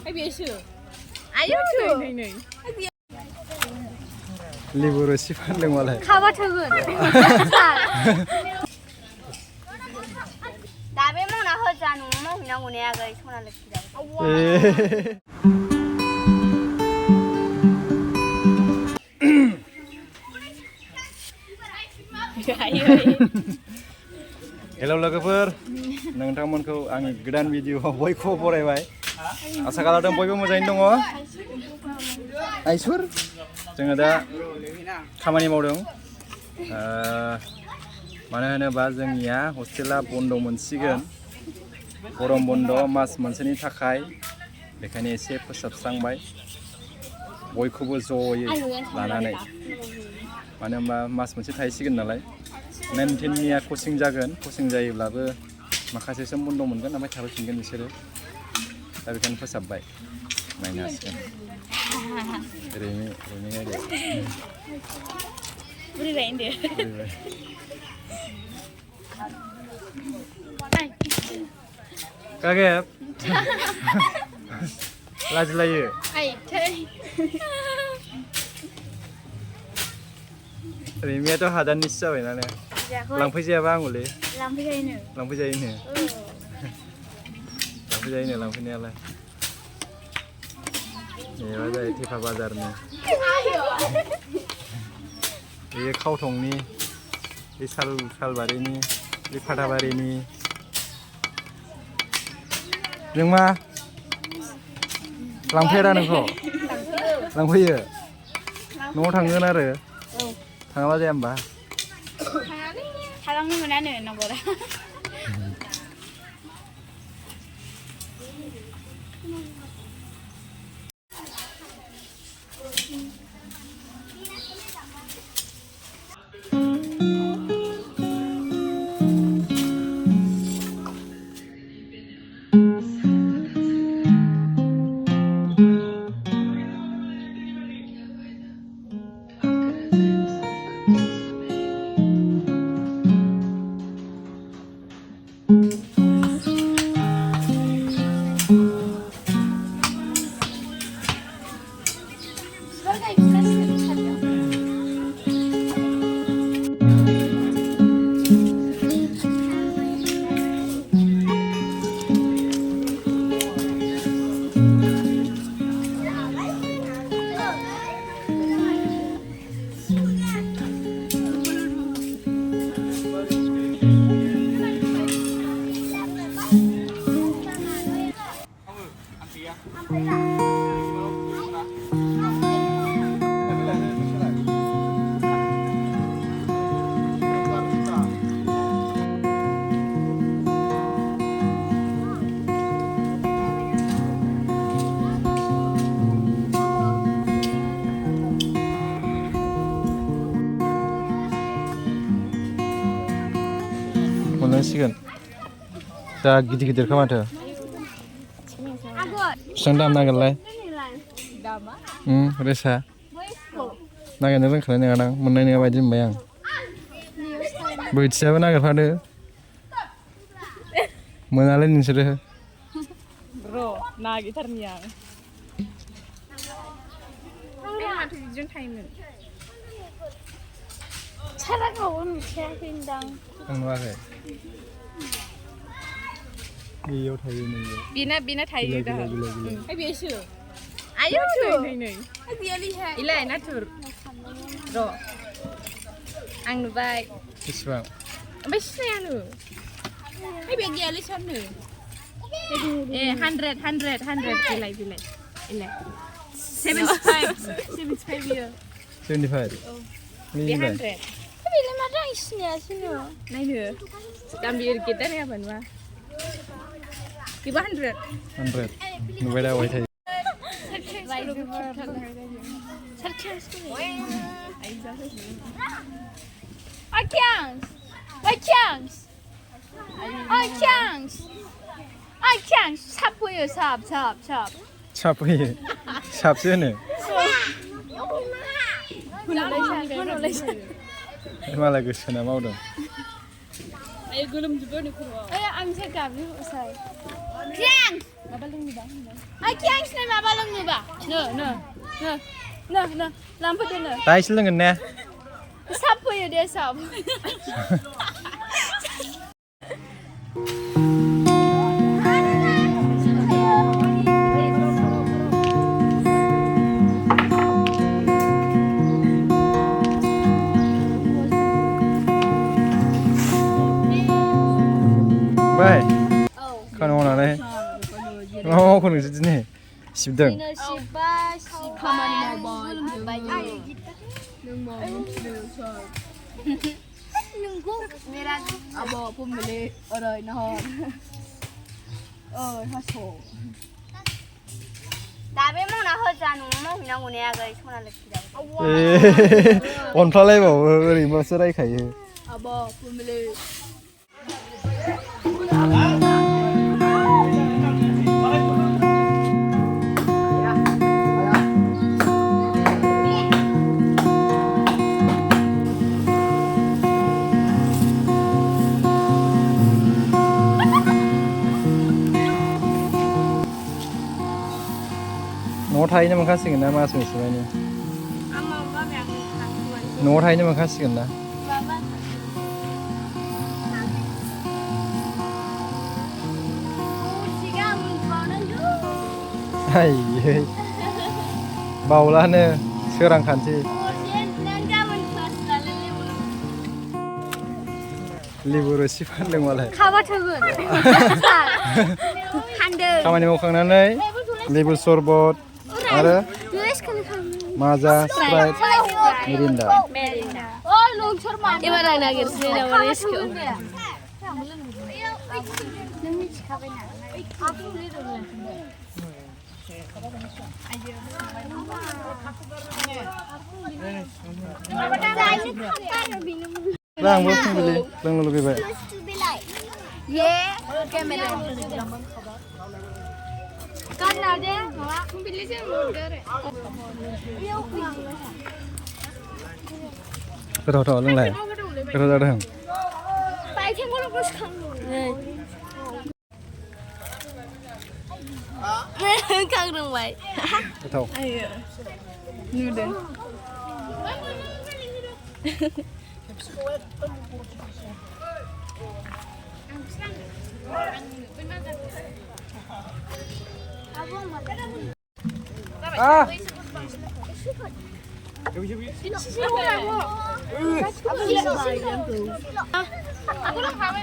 आयौ लेबु रोसि फानदों मालाय खाबा थोगोन दा बे मावना होजा न'आव मावहैनांगौ ने आगै सना लोखिराव हेलौ लोगोफोर नोंथांमोनखौ आंनि गोदान भिडिअआव बयखौबो बरायबाय आसा खालामदों बयबो मोजाङैनो दङ आइसुर जोङो दा खामानि मावदों मानो होनोबा जोंनिया हस्टेला बन्द मोनसिगोन गरम बन्द मास मोनसेनि थाखाय बेखायनो एसे फोसाबस्रांबाय बयखौबो जयै लानानै मानो होनबा मास मोनसे थाहैसिगोन नालाय 19निया कचिं जागोन कचिं जायोब्लाबो माखासे सम बन्द मोनगोन ओमफ्राय थाफैफिनगोन बिसोरो दा बेखायनो फोसाबबाय नायनो हासिगोन कागेब लाजिलायो रेमियाथ' हादाननिसो जाबायना ने लांफैजायाबा आंगुलै लांफैजायोनो लांफैनायालाय एबा जायो थेफा बाजारनि बे खावथंनि बे सालबारिनि बे फाथाबारिनि नों मा लांफैया नोंखौ लांफैयो न'आव थांगोन आरो थाङाबा जाया होमबा थालांनो मोनानो नंगौदा मोननांसिगोन दा गिदिर गिदिरखा माथो बेसेबां दाम नागिरलाय रेसा नागिरनो रोंखानाय नङा आं मोननाय नङा बायदि मोनबाय आं बोथियाबो नागिरफादो मोनालै नोंसोरो र' नागिरथारनि आं माथो बिदिनो थायोमोन सारागावबो नुखायाखैदां आं नुवाखै बेयाव थायो नोङो बेना थायो दा बेसो आयौ नै इलाय नाथुर र' आं नुबाय बेसेबां ओमफ्राय सिनायानो बे गैयालै सारनो ए 100 बिलाइ इलाय 75 बियो 75 बे 100 बेलाय माथो आं सिनायासैनो नायनो दाम बियो गेदार होयाबा नुवा बेबो 100 नुबाय दा अबाय थायो साब होयो साब होयो साबसो होनो मालाय गोसोना मावदों गोलोमजोबो नो खर'आव आं गाबनि Aki ang sini baba lang ni ba? No. Lampu tu no. 다이 실렁겠네. Siapa ya dia sab? 바이. 카노 나네. 그는 진짜 10등. Kamani maobai. Abo pembeli orang nahon. Hasil. 다음에 뭐 나하자 너무 그냥 오네야가 손을 기다려. 원팔레버 우리 뭐 쓰라이 가요. Abo pembeli. 너 타이는 가시겠나 마스 있으면은. 엄마가 그냥 간 너 타이는 가시겠나. 아이. 바울라네 서랑 간지. 리브로 시판능 말해. 가봐 저건. 한대. 가만히 못 강나네. 리브 소르봇. 알아? 마자 스프라이트. 미린다. Ibarat nak sini nama rescue. Lang boleh beli. Lang lebih baik. Con nào chứ? Cái thỏ lưng này. Cái thỏ đây. Phải thêm một lúc nữa. Căng đường vậy. Cái thỏ. Noodle. 아. Aku dah kahwin.